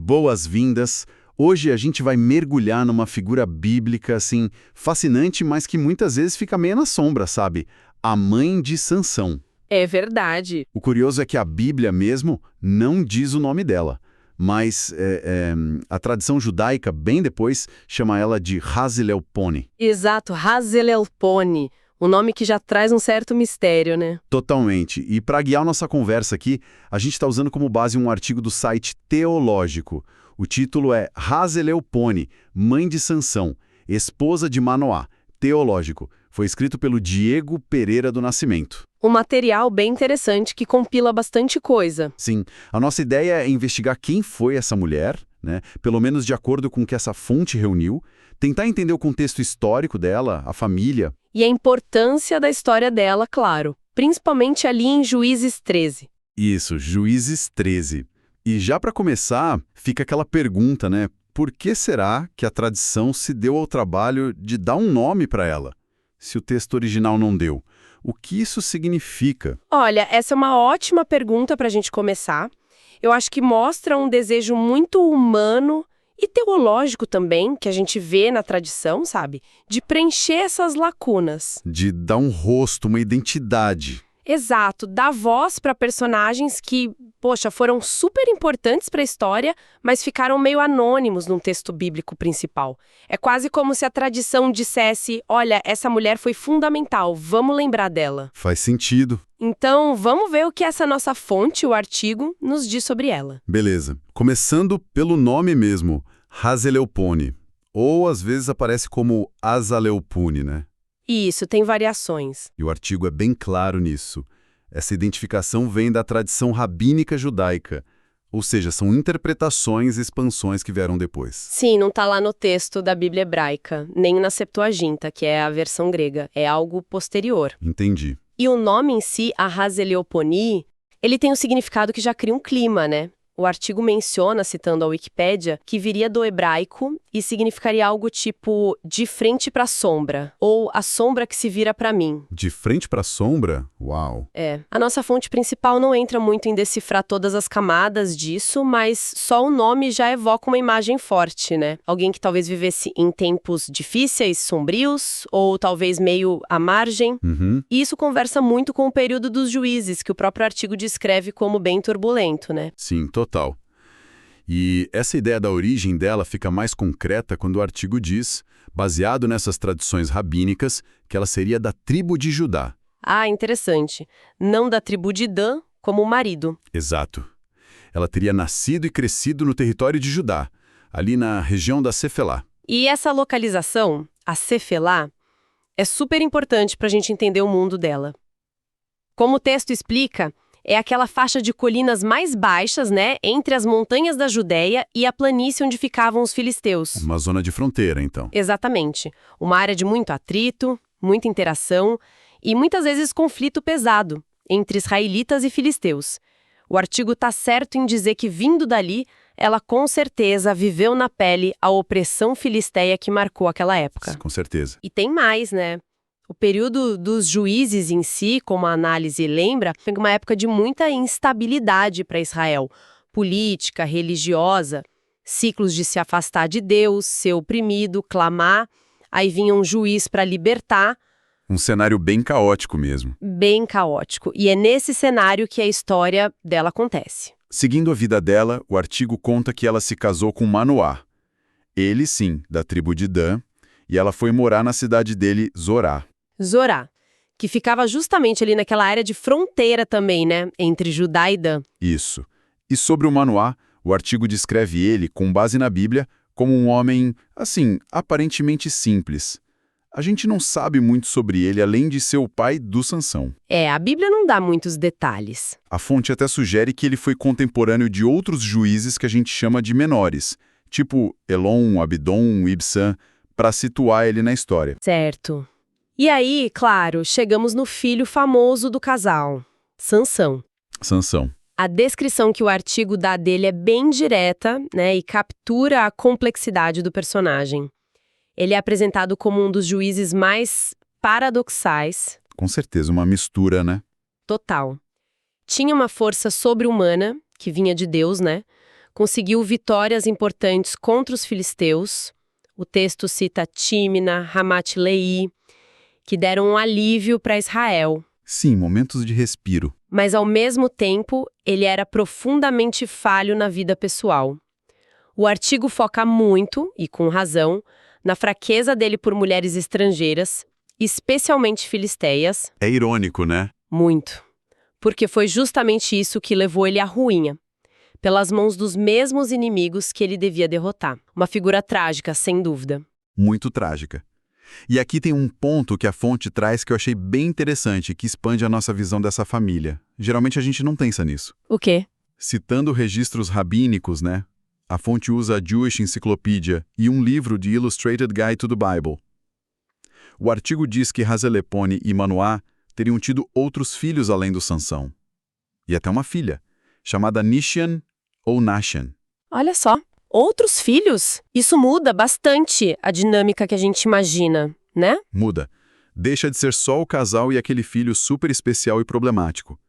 boas-vindas. Hoje a gente vai mergulhar numa figura bíblica, assim, fascinante, mas que muitas vezes fica meio na sombra, sabe? A mãe de Sansão. É verdade. O curioso é que a Bíblia mesmo não diz o nome dela, mas a tradição judaica, bem depois, chama ela de Hazelelpone. Exato, Hazelelpone. Um nome que já traz um certo mistério, né? Totalmente. E para guiar nossa conversa aqui, a gente está usando como base um artigo do site Teológico. O título é Hazelelpone, mãe de Sansão, esposa de Manoá. Teológico. Foi escrito pelo Diego Pereira do Nascimento. Um material bem interessante que compila bastante coisa. Sim, a nossa ideia é investigar quem foi essa mulher, né? Pelo menos de acordo com o que essa fonte reuniu, tentar entender o contexto histórico dela, a família. E a importância da história dela, claro, principalmente ali em Juízes 13. Isso, Juízes 13. E já para começar, fica aquela pergunta, né? Por que será que a tradição se deu ao trabalho de dar um nome para ela, se o texto original não deu? O que isso significa? Olha, essa é uma ótima pergunta para a gente começar. Eu acho que mostra um desejo muito humano e teológico também, que a gente vê na tradição, sabe? De preencher essas lacunas. De dar um rosto, uma identidade. Exato, dar voz para personagens que, poxa, foram super importantes para a história, mas ficaram meio anônimos num texto bíblico principal. É quase como se a tradição dissesse, olha, essa mulher foi fundamental, vamos lembrar dela. Faz sentido. Então, vamos ver o que essa nossa fonte, o artigo, nos diz sobre ela. Beleza. Começando pelo nome mesmo, Hazelelpone. Ou às vezes aparece como Azaleupune, né? E isso, tem variações. E o artigo é bem claro nisso. Essa identificação vem da tradição rabínica judaica, ou seja, são interpretações e expansões que vieram depois. Sim, não está lá no texto da Bíblia hebraica, nem na Septuaginta, que é a versão grega. É algo posterior. Entendi. E o nome em si, a Hazelelpone, ele tem um significado que já cria um clima, né? O artigo menciona, citando a Wikipédia, que viria do hebraico e significaria algo tipo de frente para a sombra, ou a sombra que se vira para mim. De frente para a sombra? Uau! É. A nossa fonte principal não entra muito em decifrar todas as camadas disso, mas só o nome já evoca uma imagem forte, né? Alguém que talvez vivesse em tempos difíceis, sombrios, ou talvez meio à margem. E isso conversa muito com o período dos juízes, que o próprio artigo descreve como bem turbulento, né? Sim, total. E essa ideia da origem dela fica mais concreta quando o artigo diz, baseado nessas tradições rabínicas, que ela seria da tribo de Judá. Ah, interessante. Não da tribo de Dan, como o marido. Exato. Ela teria nascido e crescido no território de Judá, ali na região da Cefelá. E essa localização, a Cefelá, é super importante para a gente entender o mundo dela. Como o texto explica, é aquela faixa de colinas mais baixas, né, entre as montanhas da Judéia e a planície onde ficavam os filisteus. Uma zona de fronteira, então. Exatamente. Uma área de muito atrito, muita interação e muitas vezes conflito pesado entre israelitas e filisteus. O artigo está certo em dizer que, vindo dali, ela com certeza viveu na pele a opressão filisteia que marcou aquela época. Com certeza. E tem mais, né? O período dos juízes em si, como a análise lembra, foi uma época de muita instabilidade para Israel. Política, religiosa, ciclos de se afastar de Deus, ser oprimido, clamar. Aí vinha um juiz para libertar. Um cenário bem caótico mesmo. Bem caótico. E é nesse cenário que a história dela acontece. Seguindo a vida dela, o artigo conta que ela se casou com Manoá. Ele, sim, da tribo de Dan, e ela foi morar na cidade dele, Zorá. Zorá, que ficava justamente ali naquela área de fronteira também, né, entre Judá e Dan. Isso. E sobre o Manoá, o artigo descreve ele, com base na Bíblia, como um homem, assim, aparentemente simples. A gente não sabe muito sobre ele, além de ser o pai do Sansão. A Bíblia não dá muitos detalhes. A fonte até sugere que ele foi contemporâneo de outros juízes que a gente chama de menores, tipo Elon, Abidom, Ibsam, para situar ele na história. Certo. E aí, claro, chegamos no filho famoso do casal, Sansão. Sansão. A descrição que o artigo dá dele é bem direta, né, e captura a complexidade do personagem. Ele é apresentado como um dos juízes mais paradoxais. Com certeza, uma mistura, né? Total. Tinha uma força sobre-humana, que vinha de Deus, né? conseguiu vitórias importantes contra os filisteus. O texto cita Tímina, Ramat-Leí, que deram um alívio para Israel. Sim, momentos de respiro. Mas, ao mesmo tempo, ele era profundamente falho na vida pessoal. O artigo foca muito, e com razão, na fraqueza dele por mulheres estrangeiras, especialmente filisteias. É irônico, né? Muito. Porque foi justamente isso que levou ele à ruína, pelas mãos dos mesmos inimigos que ele devia derrotar. Uma figura trágica, sem dúvida. Muito trágica. E aqui tem um ponto que a fonte traz que eu achei bem interessante, que expande a nossa visão dessa família. Geralmente a gente não pensa nisso. O quê? Citando registros rabínicos, né? A fonte usa a Jewish Encyclopedia e um livro de Illustrated Guide to the Bible. O artigo diz que Hazelepone e Manoá teriam tido outros filhos além do Sansão. E até uma filha, chamada Nishan ou Nashan. Olha só. Outros filhos? Isso muda bastante a dinâmica que a gente imagina, né? Muda. Deixa de ser só o casal e aquele filho super especial e problemático.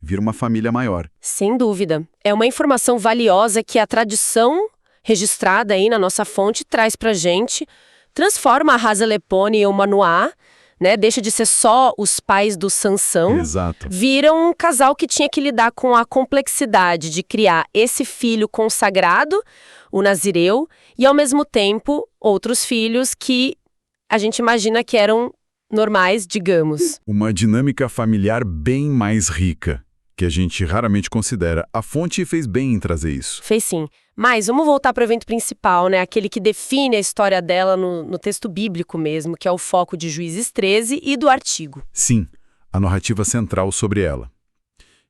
Vira uma família maior. Sem dúvida. É uma informação valiosa que a tradição registrada aí na nossa fonte traz pra gente, transforma a Hazelepone e o Manoá, né? Deixa de ser só os pais do Sansão. Exato. Viram um casal que tinha que lidar com a complexidade de criar esse filho consagrado, o Nazireu, e ao mesmo tempo outros filhos que a gente imagina que eram normais, digamos. Uma dinâmica familiar bem mais rica, que a gente raramente considera. A fonte fez bem em trazer isso. Fez sim. Mas vamos voltar para o evento principal, né? Aquele que define a história dela no texto bíblico mesmo, que é o foco de Juízes 13 e do artigo. Sim, a narrativa central sobre ela.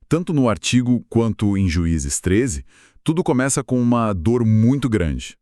Tanto no artigo quanto em Juízes 13, tudo começa com uma dor muito grande.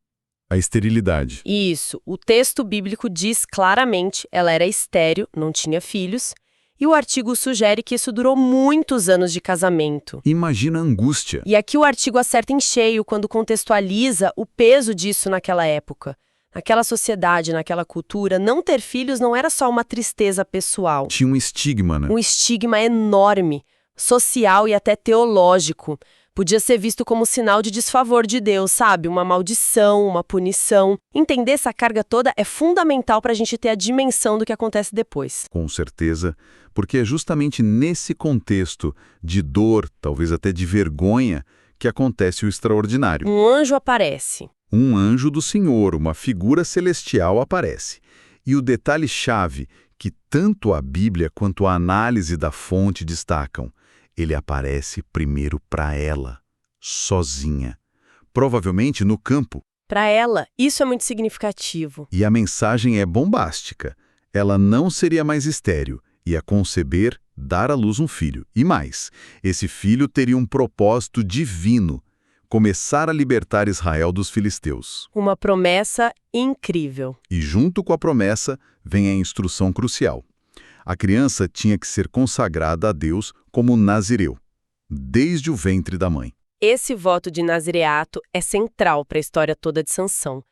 A esterilidade. Isso. O texto bíblico diz claramente, ela era estéril, não tinha filhos, e o artigo sugere que isso durou muitos anos de casamento. Imagina a angústia. E aqui o artigo acerta em cheio quando contextualiza o peso disso naquela época. Naquela sociedade, naquela cultura, não ter filhos não era só uma tristeza pessoal. Tinha um estigma, né? Um estigma enorme, social e até teológico. Podia ser visto como sinal de desfavor de Deus, sabe? Uma maldição, uma punição. Entender essa carga toda é fundamental para a gente ter a dimensão do que acontece depois. Com certeza, porque é justamente nesse contexto de dor, talvez até de vergonha, que acontece o extraordinário. Um anjo aparece. Um anjo do Senhor, uma figura celestial aparece. E o detalhe-chave que tanto a Bíblia quanto a análise da fonte destacam, ele aparece primeiro para ela, sozinha, provavelmente no campo. Para ela, isso é muito significativo. E a mensagem é bombástica. Ela não seria mais estéril, ia conceber, dar à luz um filho. E mais, esse filho teria um propósito divino, começar a libertar Israel dos filisteus. Uma promessa incrível. E junto com a promessa vem a instrução crucial. A criança tinha que ser consagrada a Deus como nazireu, desde o ventre da mãe. Esse voto de nazireato é central para a história toda de Sansão.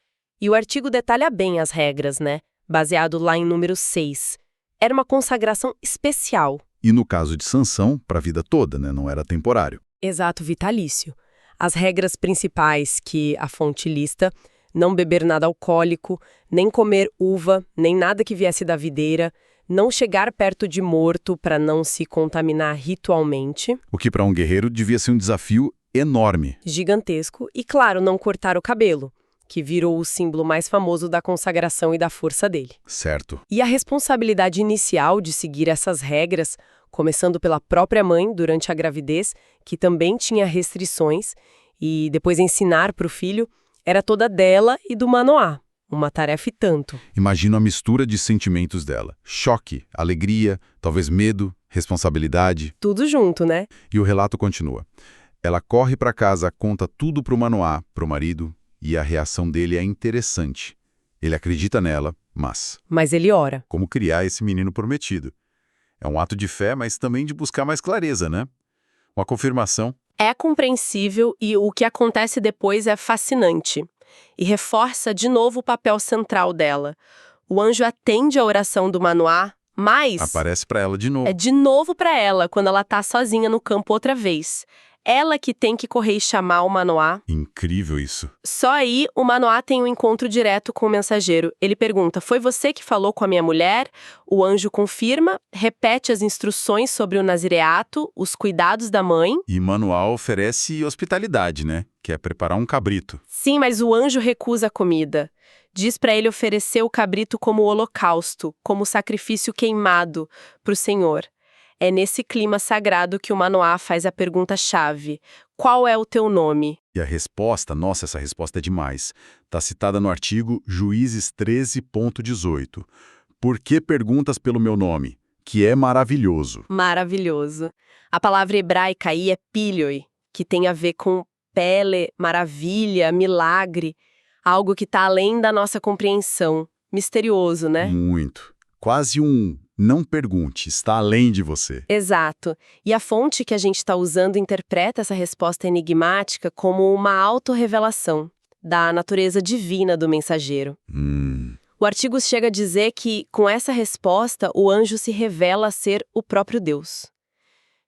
E o artigo detalha bem as regras, né? Baseado lá em número 6. Era uma consagração especial. E no caso de Sansão, para a vida toda, né? Não era temporário. Exato, vitalício. As regras principais que a fonte lista: não beber nada alcoólico, nem comer uva, nem nada que viesse da videira, não chegar perto de morto para não se contaminar ritualmente. O que para um guerreiro devia ser um desafio enorme. Gigantesco. E, claro, não cortar o cabelo, que virou o símbolo mais famoso da consagração e da força dele. Certo. E a responsabilidade inicial de seguir essas regras, começando pela própria mãe durante a gravidez, que também tinha restrições, e depois ensinar para o filho, era toda dela e do Manoá. Uma tarefa e tanto. Imagino a mistura de sentimentos dela. Choque, alegria, talvez medo, responsabilidade. Tudo junto, né? E o relato continua. Ela corre para casa, conta tudo para o Manoá, para o marido, e a reação dele é interessante. Ele acredita nela, mas... Mas ele ora. Como criar esse menino prometido? É um ato de fé, mas também de buscar mais clareza, né? Uma confirmação. É compreensível e o que acontece depois é fascinante. E reforça de novo o papel central dela. O anjo atende a oração do Manoá, mas... Aparece para ela de novo. É de novo para ela, quando ela tá sozinha no campo outra vez. Ela que tem que correr e chamar o Manoá. Incrível isso. Só aí, o Manoá tem um encontro direto com o mensageiro. Ele pergunta, foi você que falou com a minha mulher? O anjo confirma, repete as instruções sobre o nazireato, os cuidados da mãe. E Manoá oferece hospitalidade, né? Que é preparar um cabrito. Sim, mas o anjo recusa a comida. Diz para ele oferecer o cabrito como holocausto, como sacrifício queimado para o Senhor. É nesse clima sagrado que o Manoá faz a pergunta-chave. Qual é o teu nome? E a resposta, nossa, essa resposta é demais. Está citada no artigo Juízes 13.18. Por que perguntas pelo meu nome? Que é maravilhoso. Maravilhoso. A palavra hebraica aí é pilioi, que tem a ver com pele, maravilha, milagre. Algo que está além da nossa compreensão. Misterioso, né? Muito. Quase um não pergunte, está além de você. Exato. E a fonte que a gente está usando interpreta essa resposta enigmática como uma autorrevelação da natureza divina do mensageiro. O artigo chega a dizer que, com essa resposta, o anjo se revela ser o próprio Deus.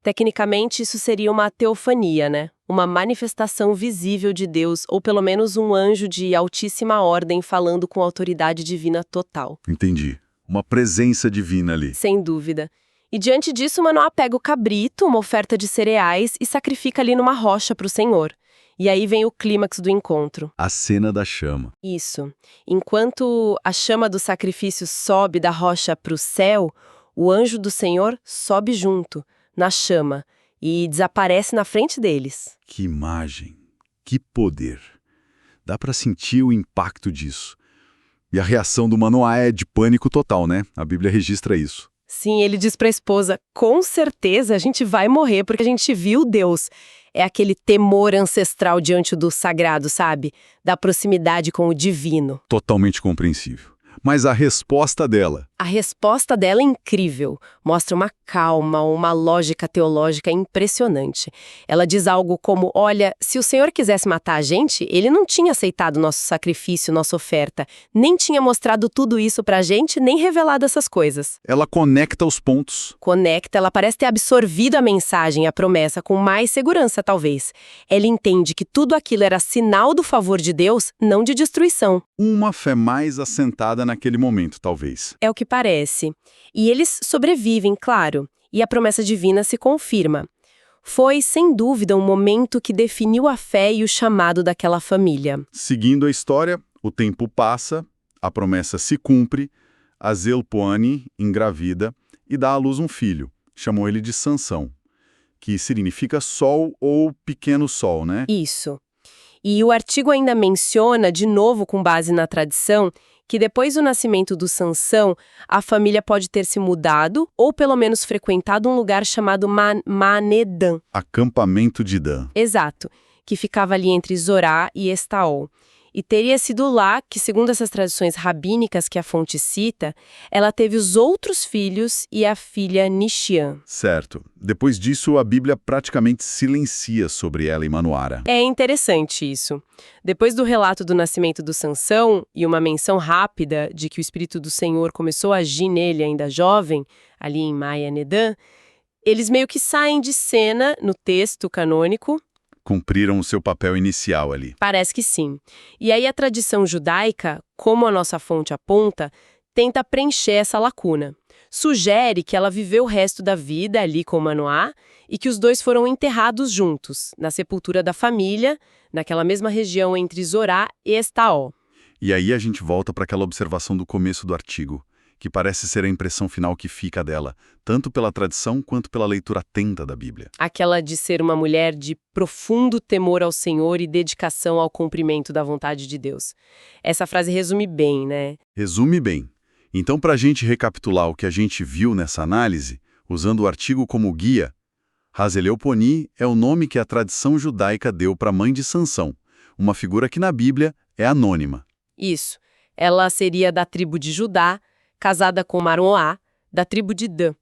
Tecnicamente, isso seria uma teofania, né? Uma manifestação visível de Deus, ou pelo menos um anjo de altíssima ordem falando com autoridade divina total. Entendi. Uma presença divina ali. Sem dúvida. E diante disso, Manoá pega o cabrito, uma oferta de cereais, e sacrifica ali numa rocha para o Senhor. E aí vem o clímax do encontro. A cena da chama. Isso. Enquanto a chama do sacrifício sobe da rocha para o céu, o anjo do Senhor sobe junto, na chama, e desaparece na frente deles. Que imagem. Que poder. Dá para sentir o impacto disso. E a reação do Manoá é de pânico total, né? A Bíblia registra isso. Sim, ele diz para a esposa, com certeza a gente vai morrer porque a gente viu Deus. É aquele temor ancestral diante do sagrado, sabe? Da proximidade com o divino. Totalmente compreensível. Mas a resposta dela... A resposta dela é incrível. Mostra uma calma, uma lógica teológica impressionante. Ela diz algo como, olha, se o Senhor quisesse matar a gente, ele não tinha aceitado nosso sacrifício, nossa oferta, nem tinha mostrado tudo isso pra gente, nem revelado essas coisas. Ela conecta os pontos. Conecta, ela parece ter absorvido a mensagem, a promessa, com mais segurança, talvez. Ela entende que tudo aquilo era sinal do favor de Deus, não de destruição. Uma fé mais assentada naquele momento, talvez. É o que parece. E eles sobrevivem, claro, e a promessa divina se confirma. Foi, sem dúvida, um momento que definiu a fé e o chamado daquela família. Seguindo a história, o tempo passa, a promessa se cumpre, a Zelpoani engravida e dá à luz um filho. Chamou ele de Sansão, que significa sol ou pequeno sol, né? Isso. E o artigo ainda menciona, de novo com base na tradição, que depois do nascimento do Sansão, a família pode ter se mudado ou pelo menos frequentado um lugar chamado Manedã. Acampamento de Dan. Exato, que ficava ali entre Zorá e Estaol. E teria sido lá que, segundo essas tradições rabínicas que a fonte cita, ela teve os outros filhos e a filha Nishian. Certo. Depois disso, a Bíblia praticamente silencia sobre ela em Manoara. É interessante isso. Depois do relato do nascimento do Sansão e uma menção rápida de que o Espírito do Senhor começou a agir nele ainda jovem, ali em Manedã, eles meio que saem de cena no texto canônico. Cumpriram o seu papel inicial ali. Parece que sim. E aí a tradição judaica, como a nossa fonte aponta, tenta preencher essa lacuna. Sugere que ela viveu o resto da vida ali com Manoá e que os dois foram enterrados juntos, na sepultura da família, naquela mesma região entre Zorá e Estaol. E aí a gente volta para aquela observação do começo do artigo, que parece ser a impressão final que fica dela, tanto pela tradição quanto pela leitura atenta da Bíblia. Aquela de ser uma mulher de profundo temor ao Senhor e dedicação ao cumprimento da vontade de Deus. Essa frase resume bem, né? Resume bem. Então, para a gente recapitular o que a gente viu nessa análise, usando o artigo como guia, Hazelelponi é o nome que a tradição judaica deu para a mãe de Sansão, uma figura que na Bíblia é anônima. Isso. Ela seria da tribo de Judá, casada com Manoá, da tribo de Dan,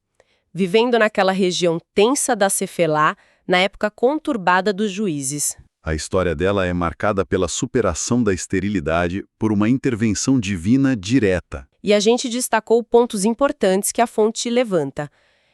vivendo naquela região tensa da Cefelá, na época conturbada dos juízes. A história dela é marcada pela superação da esterilidade por uma intervenção divina direta. E a gente destacou pontos importantes que a fonte levanta.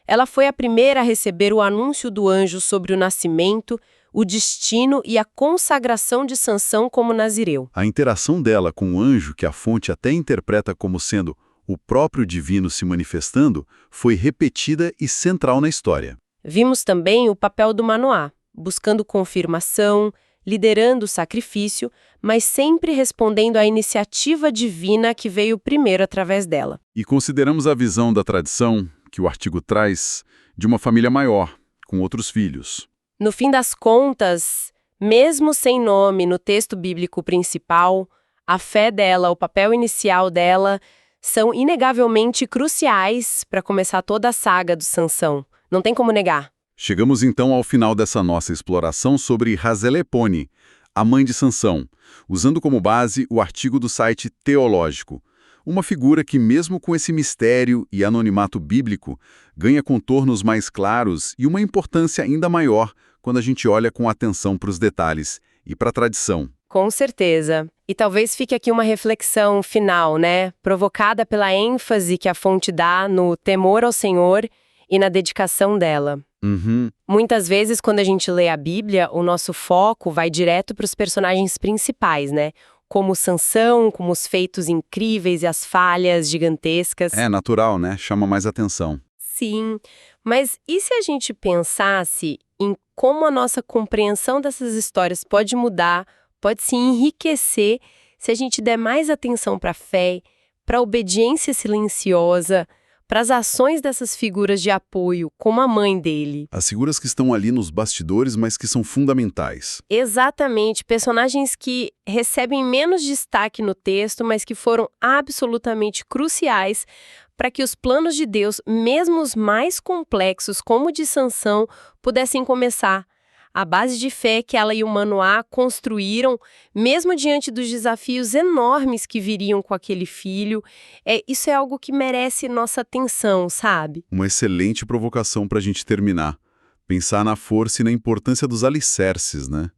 Ela foi a primeira a receber o anúncio do anjo sobre o nascimento, o destino e a consagração de Sansão como nazireu. A interação dela com o anjo, que a fonte até interpreta como sendo o próprio divino se manifestando, foi repetida e central na história. Vimos também o papel do Manoá, buscando confirmação, liderando o sacrifício, mas sempre respondendo à iniciativa divina que veio primeiro através dela. E consideramos a visão da tradição, que o artigo traz, de uma família maior, com outros filhos. No fim das contas, mesmo sem nome no texto bíblico principal, a fé dela, o papel inicial dela, são inegavelmente cruciais para começar toda a saga do Sansão. Não tem como negar. Chegamos então ao final dessa nossa exploração sobre Hazelepone, a mãe de Sansão, usando como base o artigo do site Teológico, uma figura que, mesmo com esse mistério e anonimato bíblico, ganha contornos mais claros e uma importância ainda maior quando a gente olha com atenção para os detalhes e para a tradição. Com certeza. E talvez fique aqui uma reflexão final, né? Provocada pela ênfase que a fonte dá no temor ao Senhor e na dedicação dela. Muitas vezes, quando a gente lê a Bíblia, o nosso foco vai direto para os personagens principais, né? Como Sansão, como os feitos incríveis e as falhas gigantescas. É natural, né? Chama mais atenção. Sim, mas e se a gente pensasse em como a nossa compreensão dessas histórias pode mudar, pode se enriquecer se a gente der mais atenção para a fé, para a obediência silenciosa, para as ações dessas figuras de apoio, como a mãe dele. As figuras que estão ali nos bastidores, mas que são fundamentais. Exatamente, personagens que recebem menos destaque no texto, mas que foram absolutamente cruciais para que os planos de Deus, mesmo os mais complexos, como o de Sansão, pudessem começar. A base de fé que ela e o Manoá construíram, mesmo diante dos desafios enormes que viriam com aquele filho, isso é algo que merece nossa atenção, sabe? Uma excelente provocação para a gente terminar. Pensar na força e na importância dos alicerces, né?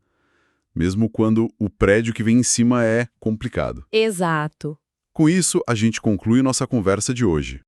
Mesmo quando o prédio que vem em cima é complicado. Exato. Com isso, a gente conclui nossa conversa de hoje.